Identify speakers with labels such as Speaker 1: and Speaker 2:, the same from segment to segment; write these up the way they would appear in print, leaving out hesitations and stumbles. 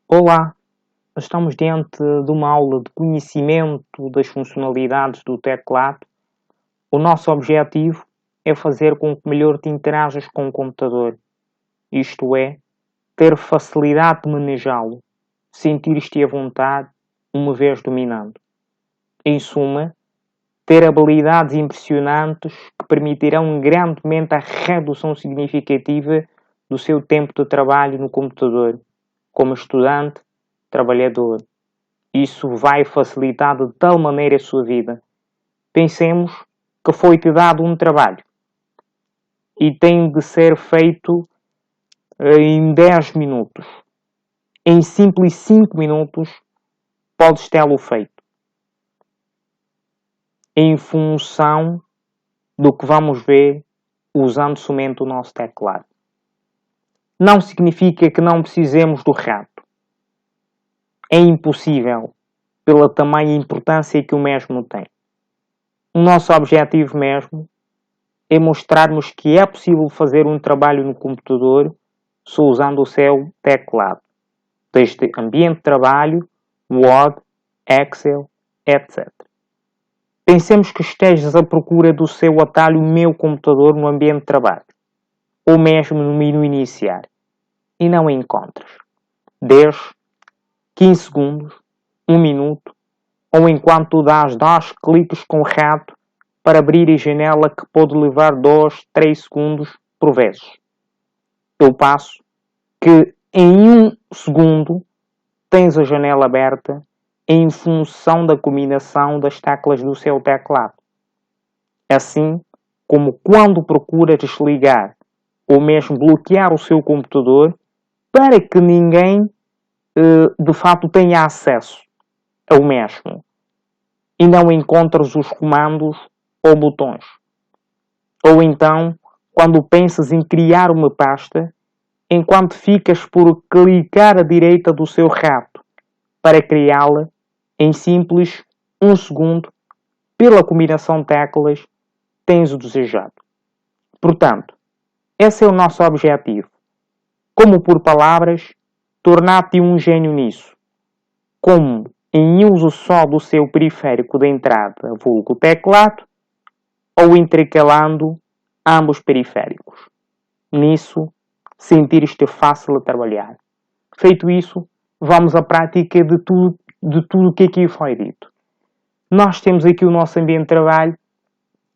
Speaker 1: Olá, estamos diante de uma aula de conhecimento das funcionalidades do teclado. O nosso objetivo é fazer com que melhor te interajas com o computador, isto é, ter facilidade de manejá-lo, sentir-te à vontade uma vez dominando. Em suma, ter habilidades impressionantes que permitirão grandemente a redução significativa do seu tempo de trabalho no computador, como estudante, trabalhador. Isso vai facilitar de tal maneira a sua vida. Pensemos que foi-te dado um trabalho e tem de ser feito em 10 minutos. Em simples 5 minutos podes tê-lo feito. Em função do que vamos ver usando somente o nosso teclado. Não significa que não precisemos do rato. É impossível, pela tamanha importância que o mesmo tem. O nosso objetivo mesmo é mostrarmos que é possível fazer um trabalho no computador só usando o seu teclado, desde ambiente de trabalho, Word, Excel, etc. Pensemos que estejas à procura do seu atalho Meu Computador no ambiente de trabalho, ou mesmo no menu iniciar, e não o encontras. 10, 15 segundos, 1 minuto, ou enquanto dás 2 cliques com o rato para abrir a janela que pode levar 2, 3 segundos por vezes. Eu passo que em 1 segundo tens a janela aberta em função da combinação das teclas do seu teclado. Assim como quando procura desligar ou mesmo bloquear o seu computador para que ninguém de fato tenha acesso ao mesmo e não encontres os comandos ou botões. Ou então, quando pensas em criar uma pasta, enquanto ficas por clicar à direita do seu rato para criá-la, em simples 1 segundo, pela combinação de teclas, tens o desejado. Portanto, esse é o nosso objetivo. Como por palavras, tornar-te um gênio nisso. Como em uso só do seu periférico de entrada, vulgo teclado, ou intercalando ambos periféricos. Nisso, sentir-te fácil a trabalhar. Feito isso, vamos à prática de tudo o que aqui foi dito. Nós temos aqui o nosso ambiente de trabalho.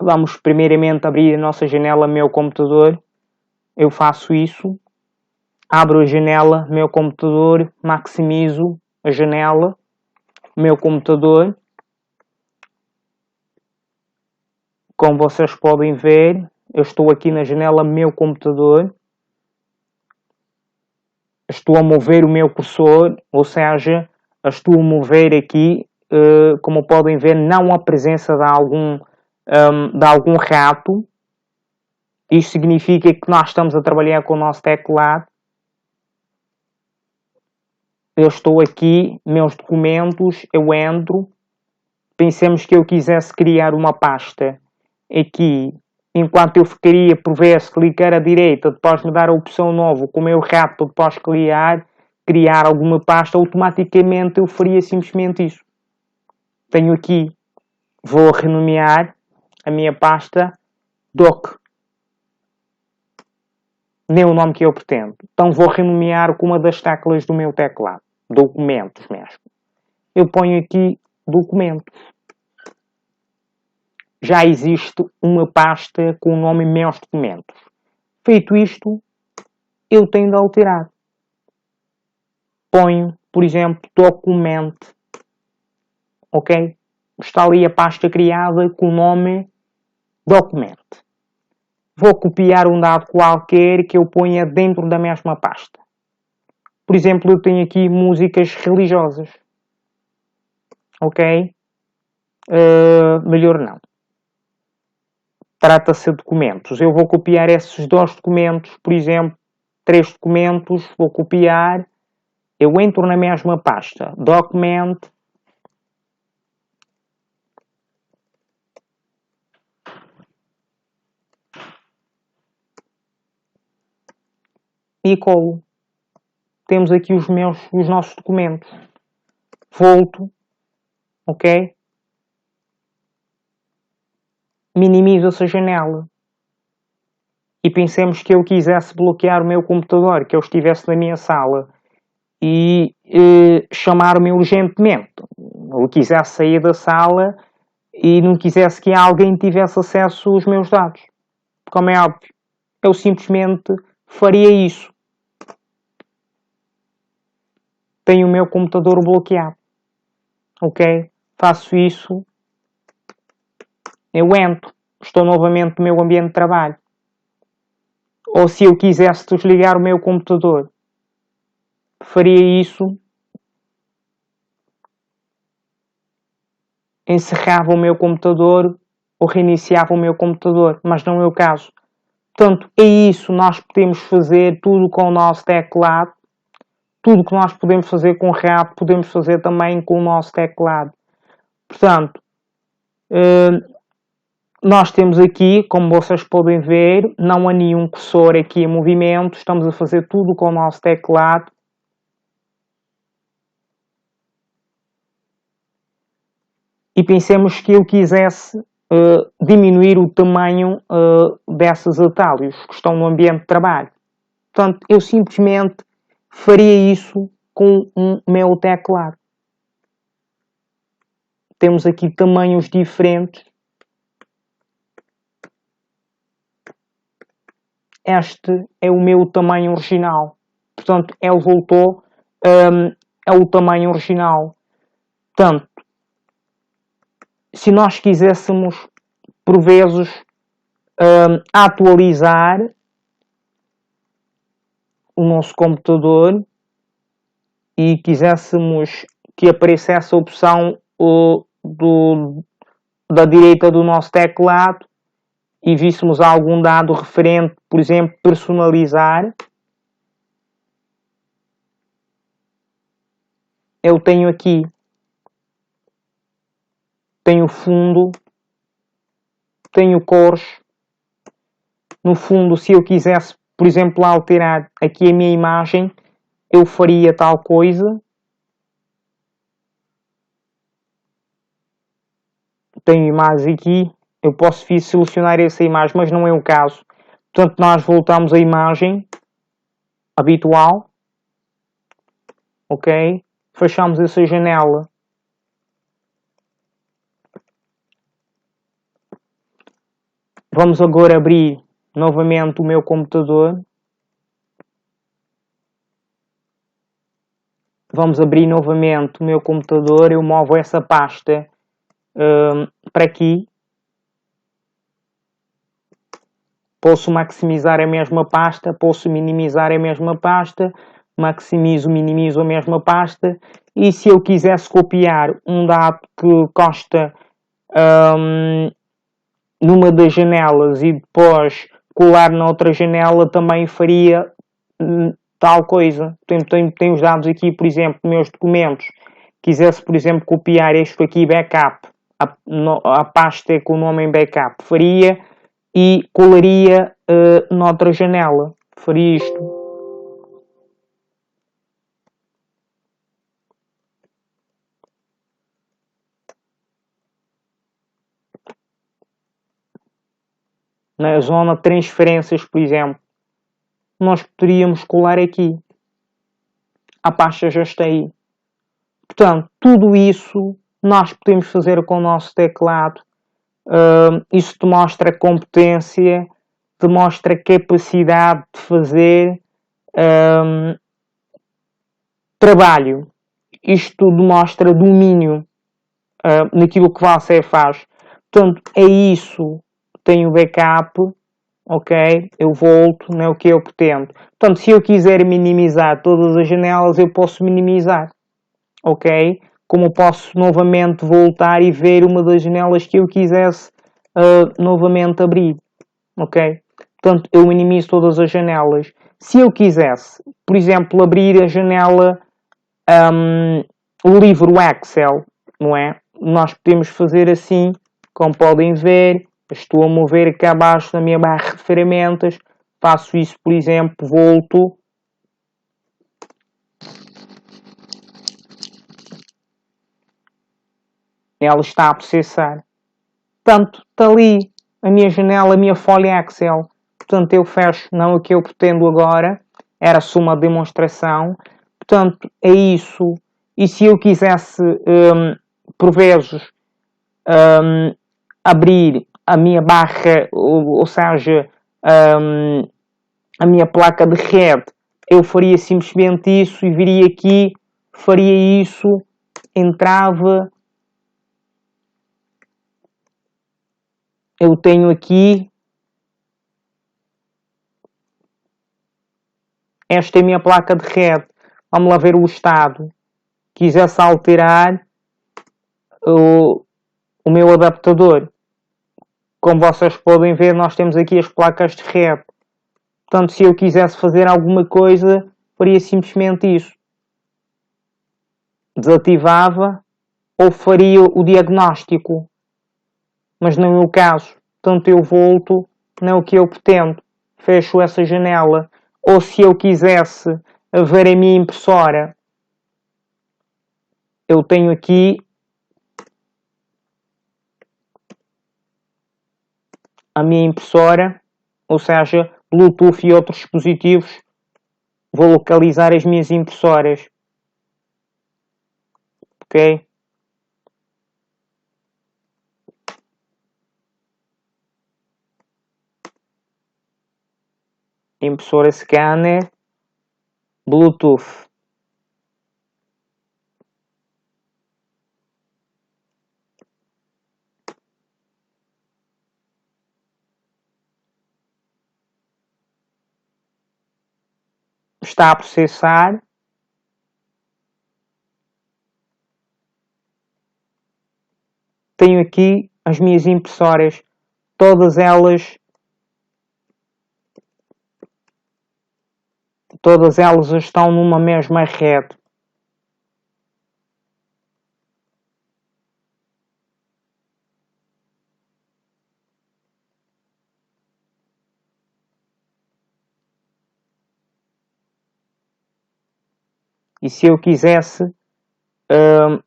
Speaker 1: Vamos primeiramente abrir a nossa janela Meu Computador. Eu faço isso. Abro a janela Meu Computador, maximizo a janela Meu Computador. Como vocês podem ver, eu estou aqui na janela Meu Computador. Estou a mover o meu cursor, ou seja, estou a mover aqui, como podem ver, não a presença de algum rato. Isto significa que nós estamos a trabalhar com o nosso teclado. Eu estou aqui, meus documentos, eu entro. Pensemos que eu quisesse criar uma pasta aqui, enquanto eu ficaria por vezes clicar à direita, depois me dar a opção nova com o meu rato para depois criar alguma pasta, automaticamente eu faria simplesmente isso. Tenho aqui, vou renomear a minha pasta doc. Nem o nome que eu pretendo. Então vou renomear com uma das teclas do meu teclado. Documentos mesmo. Eu ponho aqui documentos. Já existe uma pasta com o nome Meus Documentos. Feito isto, eu tenho de alterar. Ponho, por exemplo, documento. Ok? Está ali a pasta criada com o nome documento. Vou copiar um dado qualquer que eu ponha dentro da mesma pasta. Por exemplo, eu tenho aqui músicas religiosas. Ok? Melhor não. Trata-se de documentos. Eu vou copiar esses 2 documentos, por exemplo, 3 documentos, vou copiar. Eu entro na mesma pasta. Document. E colo. temos aqui os nossos documentos. Volto, ok? Minimiza-se a janela. E pensemos que eu quisesse bloquear o meu computador, que eu estivesse na minha sala e chamar-me urgentemente. Eu quisesse sair da sala e não quisesse que alguém tivesse acesso aos meus dados. Como é óbvio, eu simplesmente faria isso. Tenho o meu computador bloqueado. Ok? Faço isso. Eu entro. Estou novamente no meu ambiente de trabalho. Ou se eu quisesse desligar o meu computador, faria isso. Encerrava o meu computador ou reiniciava o meu computador. Mas não é o caso. Portanto, é isso. Nós podemos fazer tudo com o nosso teclado. Tudo que nós podemos fazer com o rato, podemos fazer também com o nosso teclado. Portanto, nós temos aqui, como vocês podem ver, não há nenhum cursor aqui em movimento. Estamos a fazer tudo com o nosso teclado. E pensemos que eu quisesse diminuir o tamanho desses atalhos que estão no ambiente de trabalho. Portanto, eu simplesmente faria isso com o meu teclado. Temos aqui tamanhos diferentes. Este é o meu tamanho original. Portanto, ele voltou ao tamanho original. Portanto, se nós quiséssemos, por vezes, atualizar o nosso computador e quiséssemos que aparecesse a opção da direita do nosso teclado e víssemos algum dado referente, por exemplo, personalizar, eu tenho aqui, tenho fundo, tenho cores. No fundo, se eu quisesse, por exemplo, alterar aqui a minha imagem, eu faria tal coisa. Tenho imagem aqui, eu posso selecionar essa imagem, mas não é o caso. Portanto, nós voltamos à imagem habitual. Ok? Fechamos essa janela. Vamos agora abrir novamente o meu computador. Vamos abrir novamente o meu computador. Eu movo essa pasta para aqui. Posso maximizar a mesma pasta, posso minimizar a mesma pasta, maximizo, minimizo a mesma pasta. E se eu quisesse copiar um dado que consta numa das janelas e depois colar na outra janela, também faria tal coisa. Tenho os dados aqui, por exemplo, meus documentos. Quisesse, por exemplo, copiar isto aqui, backup, a pasta com o nome em backup, faria e colaria noutra janela. Faria isto. Na zona de transferências, por exemplo, nós poderíamos colar aqui. A pasta já está aí. Portanto, tudo isso nós podemos fazer com o nosso teclado. Isso demonstra competência, demonstra capacidade de fazer trabalho. Isto demonstra domínio naquilo que você faz. Portanto, é isso. Tenho backup, ok? Eu volto, não é o que eu pretendo. Portanto, se eu quiser minimizar todas as janelas, eu posso minimizar, ok? Como posso novamente voltar e ver uma das janelas que eu quisesse novamente abrir, ok? Portanto, eu minimizo todas as janelas. Se eu quisesse, por exemplo, abrir a janela, o livro Excel, não é? Nós podemos fazer assim, como podem ver. Estou a mover cá abaixo na minha barra de ferramentas. Faço isso, por exemplo, volto. ela está a processar. Portanto, está ali a minha janela, a minha folha Excel. Portanto, eu fecho, não o que eu pretendo agora, era só uma demonstração. Portanto, é isso. E se eu quisesse, por vezes, abrir a minha barra, ou seja, a minha placa de rede, eu faria simplesmente isso e viria aqui, faria isso, entrava. Eu tenho aqui, esta é a minha placa de rede. Vamos lá ver o estado. Quisesse alterar o meu adaptador. Como vocês podem ver, nós temos aqui as placas de rede. Portanto, se eu quisesse fazer alguma coisa, faria simplesmente isso. Desativava ou faria o diagnóstico. Mas não é o caso. Portanto, eu volto, não é o que eu pretendo. Fecho essa janela. Ou se eu quisesse ver a minha impressora, eu tenho aqui a minha impressora, ou seja, Bluetooth e outros dispositivos, vou localizar as minhas impressoras. Ok? Impressora scanner, Bluetooth. Está a processar. Tenho aqui as minhas impressoras, todas elas estão numa mesma rede. E se eu quisesse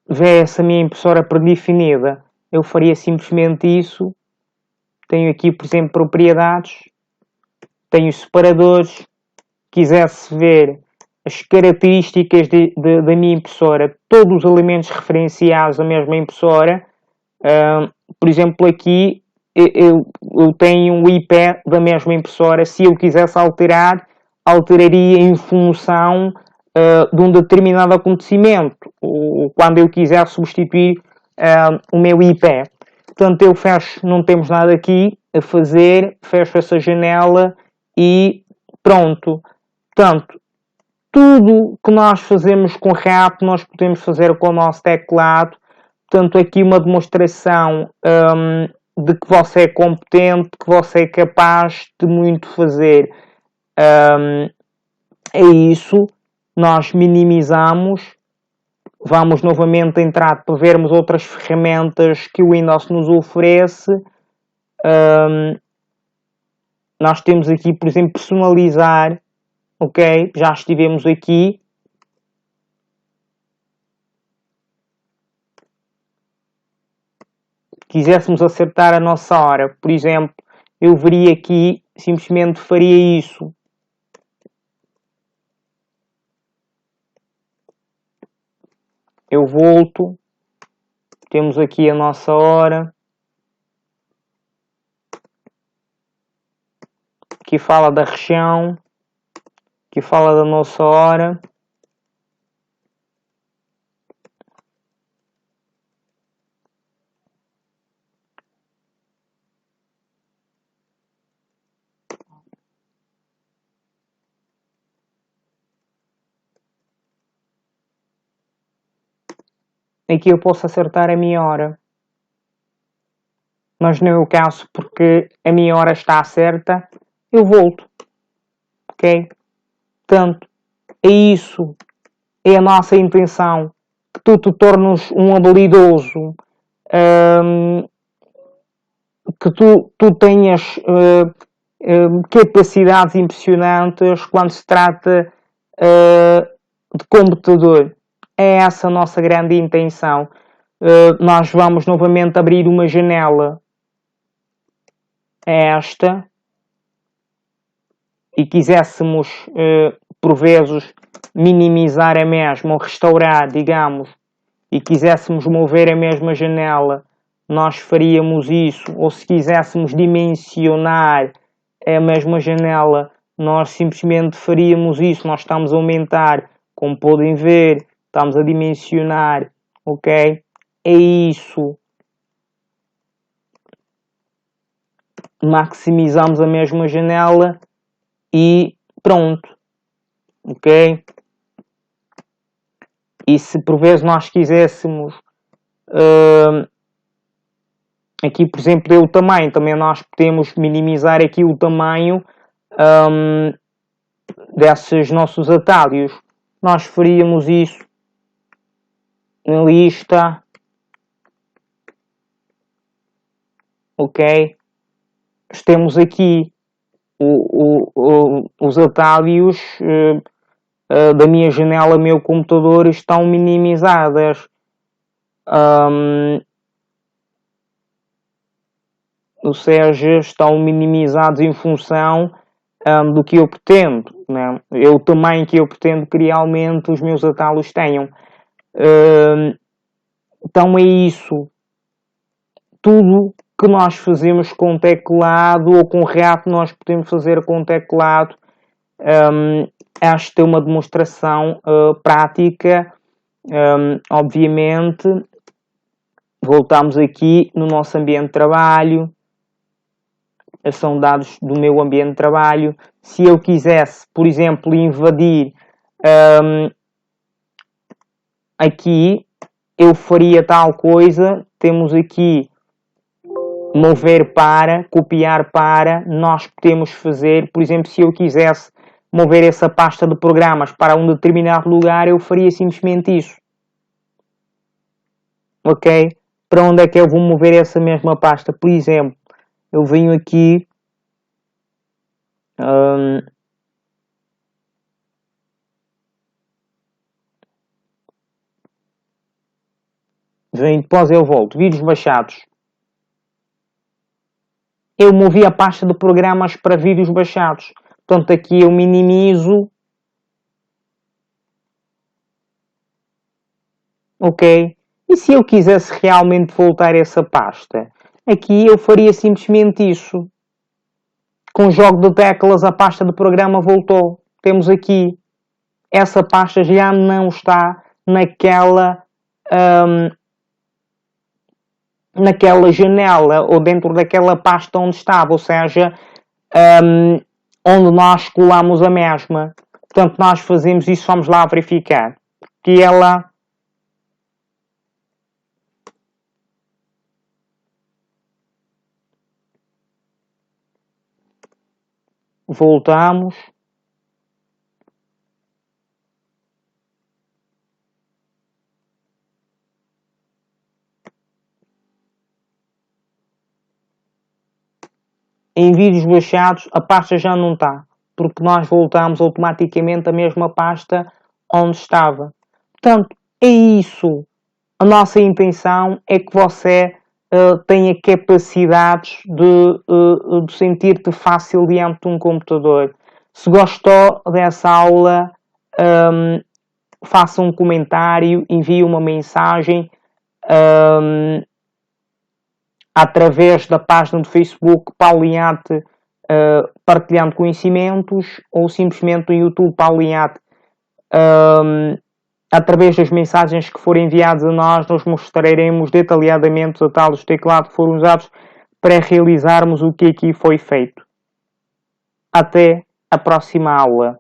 Speaker 1: ver essa minha impressora predefinida, eu faria simplesmente isso. Tenho aqui, por exemplo, propriedades, tenho separadores. Quisesse ver as características da minha impressora, todos os elementos referenciados à mesma impressora, por exemplo, aqui eu tenho o IP da mesma impressora. Se eu quisesse alterar, alteraria em função de um determinado acontecimento, ou quando eu quiser substituir o meu IP. Portanto, eu fecho, não temos nada aqui a fazer, fecho essa janela e pronto. Portanto, tudo que nós fazemos com RAP, nós podemos fazer com o nosso teclado. Portanto, aqui uma demonstração de que você é competente, que você é capaz de muito fazer. É isso. Nós minimizamos. Vamos novamente entrar para vermos outras ferramentas que o Windows nos oferece. Nós temos aqui, por exemplo, personalizar. Ok, já estivemos aqui. Quiséssemos acertar a nossa hora, por exemplo, eu veria aqui, simplesmente faria isso. Eu volto, temos aqui a nossa hora. Aqui fala da região, aqui fala da nossa hora. Aqui eu posso acertar a minha hora. Mas não é o caso, porque a minha hora está certa, eu volto. Ok? Portanto, é isso. É a nossa intenção. Que tu te tornes um habilidoso. Que tu tenhas capacidades impressionantes quando se trata de computador. É essa a nossa grande intenção. nós vamos novamente abrir uma janela, esta, e quiséssemos, por vezes, minimizar a mesma, ou restaurar, digamos, e quiséssemos mover a mesma janela, nós faríamos isso, ou se quiséssemos dimensionar a mesma janela, nós simplesmente faríamos isso. Nós estamos a aumentar, como podem ver, estamos a dimensionar, ok? É isso. Maximizamos a mesma janela e pronto, ok? E se por vezes nós quiséssemos aqui, por exemplo, o tamanho, também nós podemos minimizar aqui o tamanho desses nossos atalhos. Nós faríamos isso na lista, ok? Temos aqui os atalhos da minha janela, meu computador, estão minimizadas. Ou seja, estão minimizados em função do que eu pretendo, né? É o tamanho que eu pretendo que realmente os meus atalhos tenham. Então é isso. Tudo que nós fazemos com teclado ou com reato, nós podemos fazer com teclado. Esta é uma demonstração prática. Obviamente, voltamos aqui no nosso ambiente de trabalho. São dados do meu ambiente de trabalho. Se eu quisesse, por exemplo, invadir aqui, eu faria tal coisa. Temos aqui mover para, copiar para. Nós podemos fazer, por exemplo, se eu quisesse mover essa pasta de programas para um determinado lugar, eu faria simplesmente isso. Ok? Para onde é que eu vou mover essa mesma pasta? Por exemplo, eu venho aqui depois eu volto, vídeos baixados. Eu movi a pasta de programas para vídeos baixados. Portanto, aqui eu minimizo. Ok? E se eu quisesse realmente voltar essa pasta? Aqui eu faria simplesmente isso. Com o jogo de teclas, a pasta de programa voltou. Temos aqui. Essa pasta já não está naquela janela ou dentro daquela pasta onde estava, ou seja, onde nós colamos a mesma. Portanto, nós fazemos isso, vamos lá verificar. Que ela voltamos. Em vídeos baixados, a pasta já não está, porque nós voltamos automaticamente a mesma pasta onde estava. Portanto, é isso. A nossa intenção é que você tenha capacidades de sentir-te fácil diante de um computador. Se gostou dessa aula, faça um comentário, envie uma mensagem através da página do Facebook Paulinhate Partilhando Conhecimentos, ou simplesmente no YouTube Paulinhate. Através das mensagens que forem enviadas a nós mostraremos detalhadamente os atalhos de teclado que foram usados para realizarmos o que aqui foi feito. Até a próxima aula.